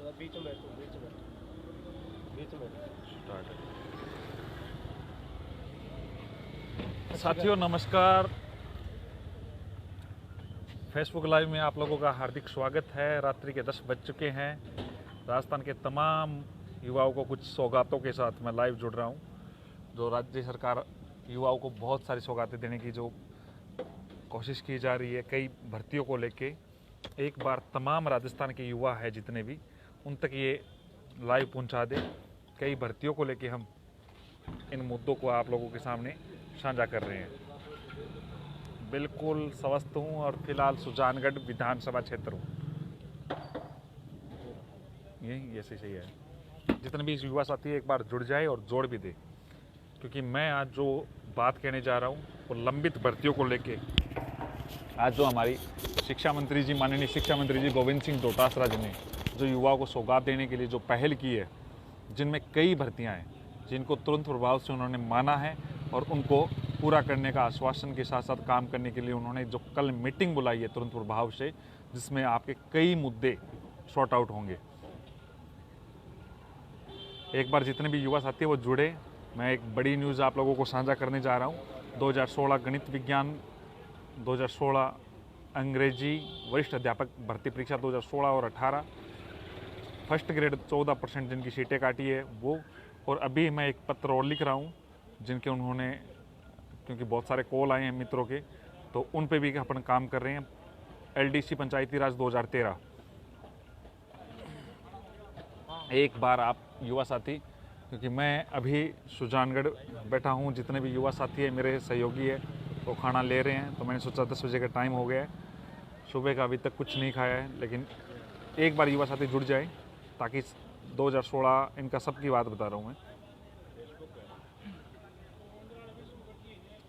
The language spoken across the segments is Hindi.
बीच में स्टार्ट। साथियों नमस्कार, फेसबुक लाइव में आप लोगों का हार्दिक स्वागत है। रात्रि के 10 बज चुके हैं। राजस्थान के तमाम युवाओं को कुछ सौगातों के साथ मैं लाइव जुड़ रहा हूं। जो राज्य सरकार युवाओं को बहुत सारी सौगातें देने की जो कोशिश की जा रही है कई भर्तियों को लेके, एक बार तमाम राजस्थान के युवा है जितने भी, उन तक ये लाइव पहुंचा दें। कई भर्तियों को लेके हम इन मुद्दों को आप लोगों के सामने साझा कर रहे हैं। बिल्कुल स्वस्थ हूँ और फिलहाल सुजानगढ़ विधानसभा क्षेत्र हूँ। यही ऐसे सही है। जितने भी युवा साथी एक बार जुड़ जाए और जोड़ भी दे, क्योंकि मैं आज जो बात कहने जा रहा हूँ वो लंबित भर्तियों को लेके। आज जो हमारी शिक्षा मंत्री जी, माननीय शिक्षा मंत्री जी गोविंद सिंह डोटासरा जी ने जो युवाओं को सौगात देने के लिए जो पहल की है, जिनमें कई भर्तियां हैं जिनको तुरंत प्रभाव से उन्होंने माना है और उनको पूरा करने का आश्वासन के साथ साथ काम करने के लिए उन्होंने जो कल मीटिंग बुलाई है तुरंत प्रभाव से, जिसमें आपके कई मुद्दे सॉर्ट आउट होंगे। एक बार जितने भी युवा साथी वो जुड़े। मैं एक बड़ी न्यूज़ आप लोगों को साझा करने जा रहा हूँ। 2016 गणित विज्ञान, 2016 अंग्रेजी वरिष्ठ अध्यापक भर्ती परीक्षा 2016 और 18, फर्स्ट ग्रेड 14% जिनकी सीटें काटी है वो। और अभी मैं एक पत्र और लिख रहा हूँ जिनके उन्होंने, क्योंकि बहुत सारे कॉल आए हैं मित्रों के, तो उन पे भी अपन काम कर रहे हैं। LDC पंचायती राज 2013। एक बार आप युवा साथी, क्योंकि मैं अभी सुजानगढ़ बैठा हूँ, जितने भी युवा साथी है मेरे सहयोगी है वो खाना ले रहे हैं, तो मैंने सोचा 10 बजे का टाइम हो गया है, सुबह का अभी तक कुछ नहीं खाया है। लेकिन एक बार युवा साथी जुड़ जाए ताकि 2016 इनका सबकी बात बता रहा हूँ मैं।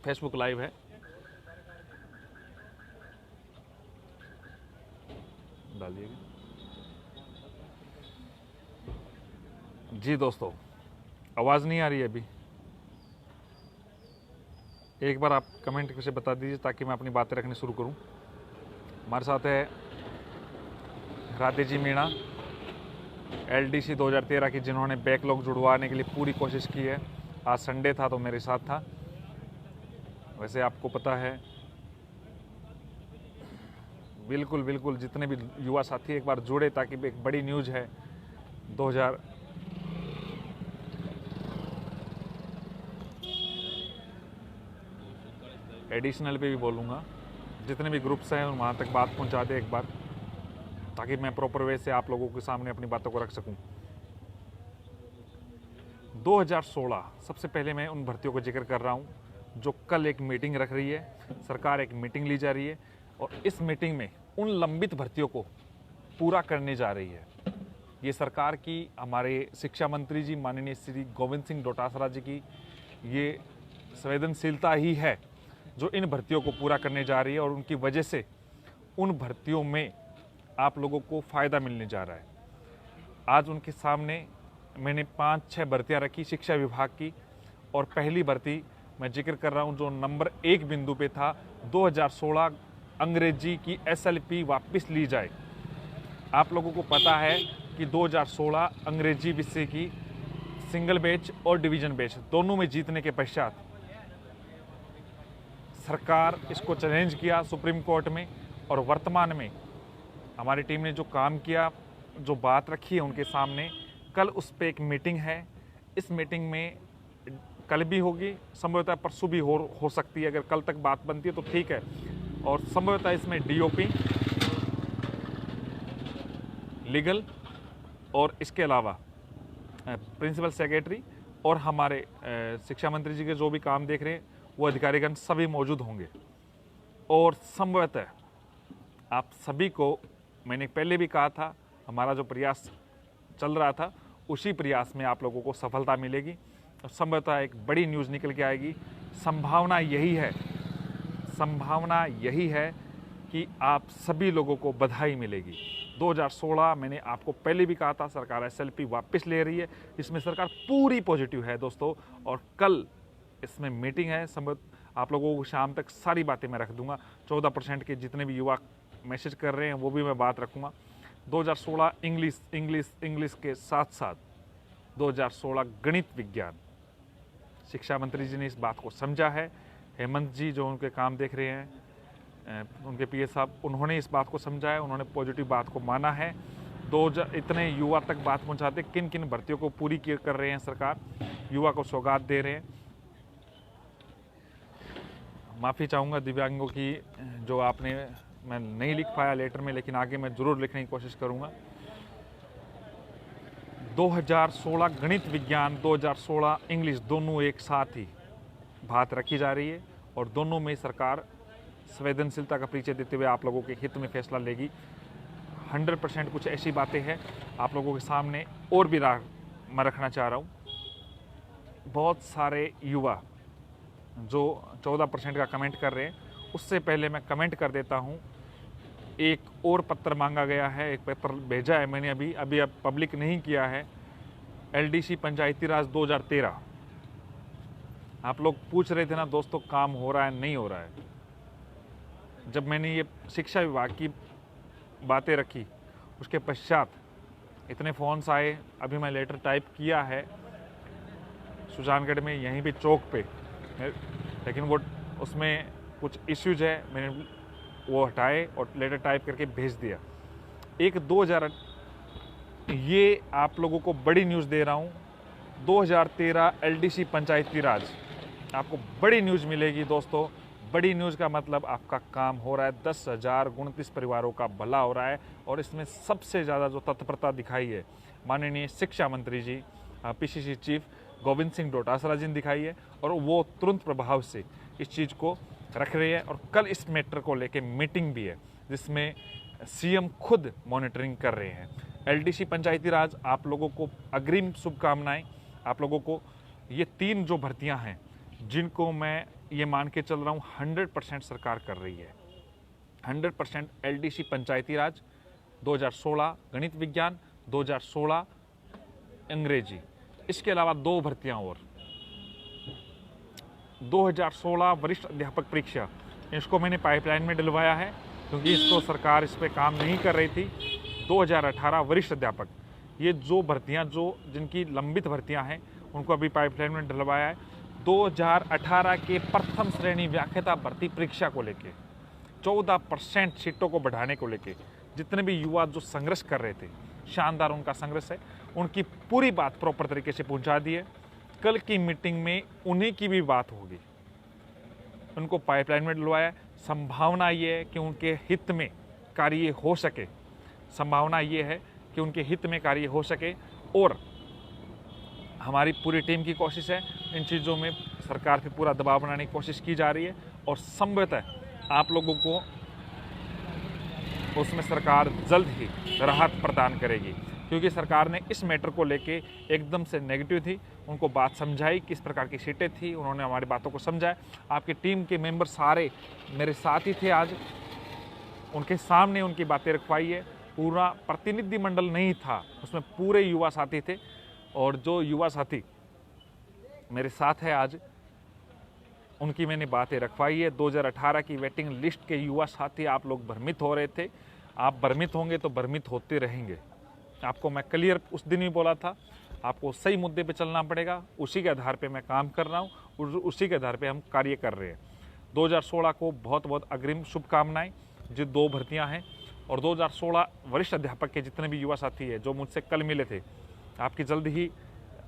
फेसबुक लाइव है, डालिएगा जी। दोस्तों आवाज़ नहीं आ रही है अभी? एक बार आप कमेंट से बता दीजिए ताकि मैं अपनी बातें रखनी शुरू करूं। हमारे साथ है राधे जी मीणा, LDC 2013 की, जिन्होंने बैकलॉग जुड़वाने के लिए पूरी कोशिश की है। आज संडे था तो मेरे साथ था। वैसे आपको पता है, बिल्कुल बिल्कुल जितने भी युवा साथी एक बार जुड़े, ताकि एक बड़ी न्यूज़ है 2000 एडिशनल पे भी बोलूँगा। जितने भी ग्रुप्स हैं वहाँ तक बात पहुँचा दे एक बार, ताकि मैं प्रॉपर वे से आप लोगों के सामने अपनी बातों को रख सकूं। 2016 सबसे पहले मैं उन भर्तियों को जिक्र कर रहा हूं जो कल एक मीटिंग रख रही है सरकार, एक मीटिंग ली जा रही है और इस मीटिंग में उन लंबित भर्तियों को पूरा करने जा रही है। ये सरकार की, हमारे शिक्षा मंत्री जी माननीय श्री गोविंद सिंह डोटासरा जी की ये संवेदनशीलता ही है जो इन भर्तियों को पूरा करने जा रही है, और उनकी वजह से उन भर्तियों में आप लोगों को फ़ायदा मिलने जा रहा है। आज उनके सामने मैंने 5-6 भर्तियाँ रखी शिक्षा विभाग की, और पहली भर्ती मैं जिक्र कर रहा हूँ जो नंबर 1 बिंदु पे था, 2016 अंग्रेजी की SLP वापस ली जाए। आप लोगों को पता है कि 2016 अंग्रेजी विषय की सिंगल बैच और डिवीज़न बैच दोनों में जीतने के पश्चात सरकार इसको चैलेंज किया सुप्रीम कोर्ट में, और वर्तमान में हमारी टीम ने जो काम किया, जो बात रखी है उनके सामने, कल उस पर एक मीटिंग है। इस मीटिंग में कल भी होगी, संभवतः परसों भी हो सकती है। अगर कल तक बात बनती है तो ठीक है, और संभवतः इसमें DOP, लीगल और इसके अलावा प्रिंसिपल सेक्रेटरी और हमारे शिक्षा मंत्री जी के जो भी काम देख रहे हैं वो अधिकारीगण सभी मौजूद होंगे। और संभवतः आप सभी को, मैंने पहले भी कहा था, हमारा जो प्रयास चल रहा था उसी प्रयास में आप लोगों को सफलता मिलेगी और संभवतः एक बड़ी न्यूज़ निकल के आएगी। संभावना यही है कि आप सभी लोगों को बधाई मिलेगी। 2016 मैंने आपको पहले भी कहा था, सरकार SLP वापस ले रही है, इसमें सरकार पूरी पॉजिटिव है दोस्तों। और कल इसमें मीटिंग है, संभव आप लोगों को शाम तक सारी बातें मैं रख दूंगा। 14% के जितने भी युवा मैसेज कर रहे हैं वो भी मैं बात रखूँगा। 2016 इंग्लिश के साथ साथ 2016 गणित विज्ञान। शिक्षा मंत्री जी ने इस बात को समझा है। हेमंत जी जो उनके काम देख रहे हैं, उनके पीए साहब, उन्होंने इस बात को समझा है, उन्होंने पॉजिटिव बात को माना है। इतने युवा तक बात पहुंचाते किन किन भर्तियों को पूरी कर रहे हैं सरकार, युवा को सौगात दे रहे हैं। माफ़ी चाहूँगा दिव्यांगों की, जो मैं नहीं लिख पाया लेटर में, लेकिन आगे मैं ज़रूर लिखने की कोशिश करूँगा। 2016 गणित विज्ञान, 2016 इंग्लिश, दोनों एक साथ ही बात रखी जा रही है और दोनों में सरकार संवेदनशीलता का परिचय देते हुए आप लोगों के हित में फैसला लेगी। 100% कुछ ऐसी बातें हैं आप लोगों के सामने और भी मैं रखना चाह रहा हूँ। बहुत सारे युवा जो 14% का कमेंट कर रहे हैं, उससे पहले मैं कमेंट कर देता हूँ। एक और पत्र मांगा गया है, एक पत्र भेजा है मैंने अभी अब पब्लिक नहीं किया है। एलडीसी पंचायती राज 2013। आप लोग पूछ रहे थे ना दोस्तों, काम हो रहा है नहीं हो रहा है। जब मैंने ये शिक्षा विभाग की बातें रखी, उसके पश्चात इतने फ़ोन्स आए। अभी मैं लेटर टाइप किया है सुजानगढ़ में, यहीं पे चौक पे, लेकिन वो उसमें कुछ इश्यूज है, मैंने वो हटाए और लेटर टाइप करके भेज दिया। 2000 ये आप लोगों को बड़ी न्यूज़ दे रहा हूँ। 2013 एलडीसी पंचायती राज, आपको बड़ी न्यूज़ मिलेगी दोस्तों। बड़ी न्यूज़ का मतलब आपका काम हो रहा है, 10,029 परिवारों का भला हो रहा है। और इसमें सबसे ज़्यादा जो तत्परता दिखाई है माननीय शिक्षा मंत्री जी, पीसीसी चीफ गोविंद सिंह डोटासरा जी ने दिखाई है, और वो तुरंत प्रभाव से इस चीज़ को रख रही है। और कल इस मैटर को लेके मीटिंग भी है, जिसमें सीएम खुद मॉनिटरिंग कर रहे हैं। एलडीसी पंचायती राज, आप लोगों को अग्रिम शुभकामनाएं। आप लोगों को ये 3 जो भर्तियां हैं, जिनको मैं ये मान के चल रहा हूँ 100% सरकार कर रही है। 100% एलडीसी पंचायती राज, 2016 गणित विज्ञान, 2016 अंग्रेजी। इसके अलावा 2 भर्तियां और, 2016 वरिष्ठ अध्यापक परीक्षा, इसको मैंने पाइपलाइन में डलवाया है क्योंकि इसको सरकार इस पर काम नहीं कर रही थी। 2018 वरिष्ठ अध्यापक, ये जो भर्तियां जिनकी लंबित भर्तियां हैं, उनको अभी पाइपलाइन में डलवाया है। 2018 के प्रथम श्रेणी व्याख्याता भर्ती परीक्षा को लेके 14% सीटों को बढ़ाने को लेके जितने भी युवा जो संघर्ष कर रहे थे, शानदार उनका संघर्ष है, उनकी पूरी बात प्रॉपर तरीके से पहुंचा दी है। कल की मीटिंग में उन्हीं की भी बात होगी, उनको पाइपलाइन में डलवाया। संभावना ये है कि उनके हित में कार्य हो सके, संभावना ये है कि उनके हित में कार्य हो सके। और हमारी पूरी टीम की कोशिश है, इन चीज़ों में सरकार पे पूरा दबाव बनाने की कोशिश की जा रही है, और संभवतः आप लोगों को उसमें सरकार जल्द ही राहत प्रदान करेगी। क्योंकि सरकार ने इस मैटर को लेके एकदम से नेगेटिव थी, उनको बात समझाई किस प्रकार की सीटें थी, उन्होंने हमारी बातों को समझा। आपकी टीम के मेंबर सारे मेरे साथ ही थे आज, उनके सामने उनकी बातें रखवाई है। पूरा प्रतिनिधिमंडल नहीं था, उसमें पूरे युवा साथी थे, और जो युवा साथी मेरे साथ है आज, उनकी मैंने बातें रखवाई है। 2018 की वेटिंग लिस्ट के युवा साथी, आप लोग भ्रमित हो रहे थे, आप भ्रमित होंगे तो भ्रमित होते रहेंगे। आपको मैं क्लियर उस दिन भी बोला था, आपको सही मुद्दे पे चलना पड़ेगा। उसी के आधार पे मैं काम कर रहा हूँ, उसी के आधार पे हम कार्य कर रहे हैं। 2016 को बहुत बहुत अग्रिम शुभकामनाएं। जो 2 भर्तियां हैं, और 2016 वरिष्ठ अध्यापक के जितने भी युवा साथी हैं जो मुझसे कल मिले थे, आपकी जल्द ही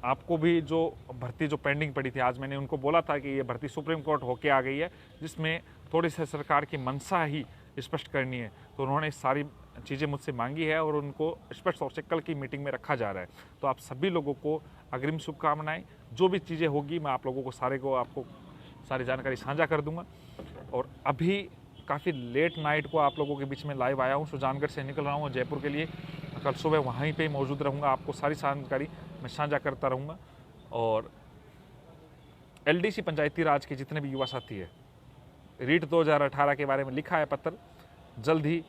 आपको भी जो भर्ती जो पेंडिंग पड़ी थी, आज मैंने उनको बोला था कि ये भर्ती सुप्रीम कोर्ट होके आ गई है, जिसमें थोड़ी सी सरकार की मंशा ही स्पष्ट करनी है, तो उन्होंने सारी चीज़ें मुझसे मांगी है और उनको स्पष्ट तौर से कल की मीटिंग में रखा जा रहा है। तो आप सभी लोगों को अग्रिम शुभकामनाएं। जो भी चीज़ें होगी मैं आप लोगों को आपको सारी जानकारी साझा कर दूंगा। और अभी काफ़ी लेट नाइट को आप लोगों के बीच में लाइव आया हूँ, सुजानगढ़ से निकल रहा हूँ जयपुर के लिए। कल सुबह वहीं पे मौजूद रहूँगा, आपको सारी जानकारी मैं साझा करता रहूँगा। और एलडीसी पंचायती राज के जितने भी युवा साथी है, रीट 2018 के बारे में लिखा है पत्र, जल्द ही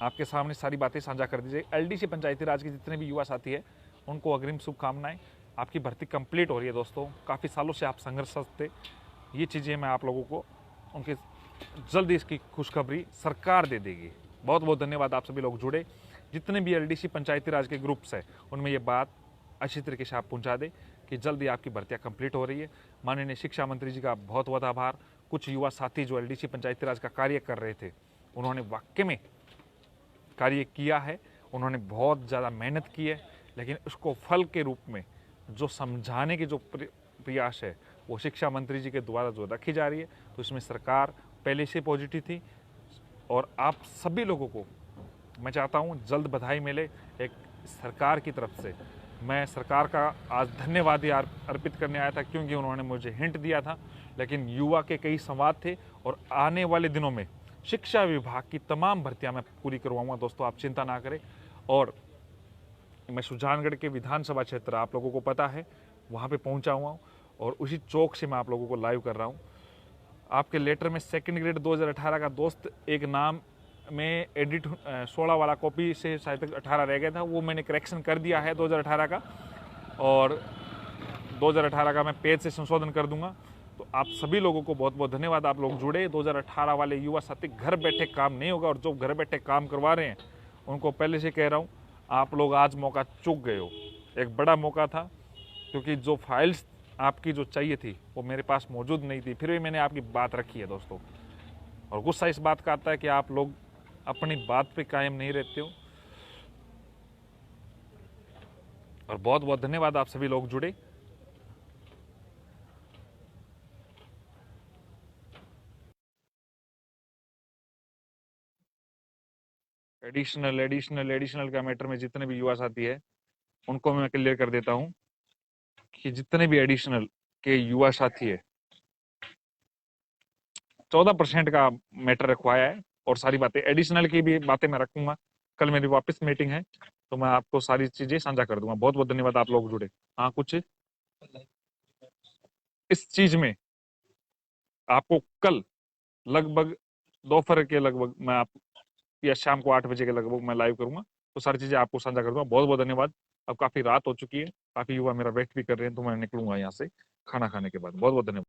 आपके सामने सारी बातें साझा कर दीजिए। एलडीसी पंचायती राज के जितने भी युवा साथी है, उनको अग्रिम शुभकामनाएं। आपकी भर्ती कंप्लीट हो रही है दोस्तों, काफ़ी सालों से आप संघर्षरत थे। ये चीज़ें मैं आप लोगों को उनके जल्दी इसकी खुशखबरी सरकार दे देगी। बहुत बहुत धन्यवाद, आप सभी लोग जुड़े। जितने भी एलडीसी पंचायती राज के ग्रुप्स हैं उनमें ये बात अच्छी तरीके से आप पहुंचा दें कि जल्दी आपकी भर्तियां कंप्लीट हो रही है। माननीय शिक्षा मंत्री जी का बहुत बहुत आभार। कुछ युवा साथी जो एलडीसी पंचायती राज का कार्य कर रहे थे, उन्होंने वाकई में कार्य किया है, उन्होंने बहुत ज़्यादा मेहनत की है, लेकिन उसको फल के रूप में जो समझाने की जो प्रयास है वो शिक्षा मंत्री जी के द्वारा जो रखी जा रही है, तो इसमें सरकार पहले से पॉजिटिव थी। और आप सभी लोगों को मैं चाहता हूँ जल्द बधाई मिले एक सरकार की तरफ से। मैं सरकार का आज धन्यवाद ही अर्पित करने आया था, क्योंकि उन्होंने मुझे हिंट दिया था, लेकिन युवा के कई संवाद थे और आने वाले दिनों में शिक्षा विभाग की तमाम भर्तियां मैं पूरी करवाऊंगा। दोस्तों आप चिंता ना करें। और मैं सुजानगढ़ के विधानसभा क्षेत्र, आप लोगों को पता है, वहाँ पे पहुँचा हुआ हूँ और उसी चौक से मैं आप लोगों को लाइव कर रहा हूँ। आपके लेटर में सेकंड ग्रेड 2018 का दोस्त एक नाम में एडिट 16 वाला कॉपी से शायद तक 18 रह गया था, वो मैंने करेक्शन कर दिया है 2018 का, और 2018 का मैं पेज से संशोधन कर दूंगा। तो आप सभी लोगों को बहुत बहुत धन्यवाद, आप लोग जुड़े। 2018 वाले युवा साथी घर बैठे काम नहीं होगा, और जो घर बैठे काम करवा रहे हैं उनको पहले से कह रहा हूँ, आप लोग आज मौका चूक गए हो। एक बड़ा मौका था, क्योंकि जो फाइल्स आपकी जो चाहिए थी वो मेरे पास मौजूद नहीं थी, फिर भी मैंने आपकी बात रखी है दोस्तों। और गुस्सा इस बात का आता है कि आप लोग अपनी बात पे कायम नहीं रहते हो। और बहुत बहुत धन्यवाद, आप सभी लोग जुड़े। एडिशनल का मैटर में जितने भी युवा साथी है उनको मैं क्लियर कर देता हूं कि जितने भी एडिशनल के युवा साथी है 14% का मैटर रखवाया है, और सारी बातें एडिशनल की भी बातें मैं रखूंगा। कल मेरी वापस मीटिंग है तो मैं आपको सारी चीजें साझा कर दूंगा। बहुत बहुत धन्यवाद, आप लोग जुड़े। हाँ, कुछ इस चीज में आपको कल लगभग दोपहर के लगभग मैं आप, या शाम को 8 बजे के लगभग मैं लाइव करूंगा, तो सारी चीजें आपको साझा कर दूंगा। बहुत बहुत धन्यवाद। अब काफी रात हो चुकी है, काफी युवा मेरा वेट भी कर रहे हैं, तो मैं निकलूंगा यहाँ से खाना खाने के बाद। बहुत बहुत धन्यवाद।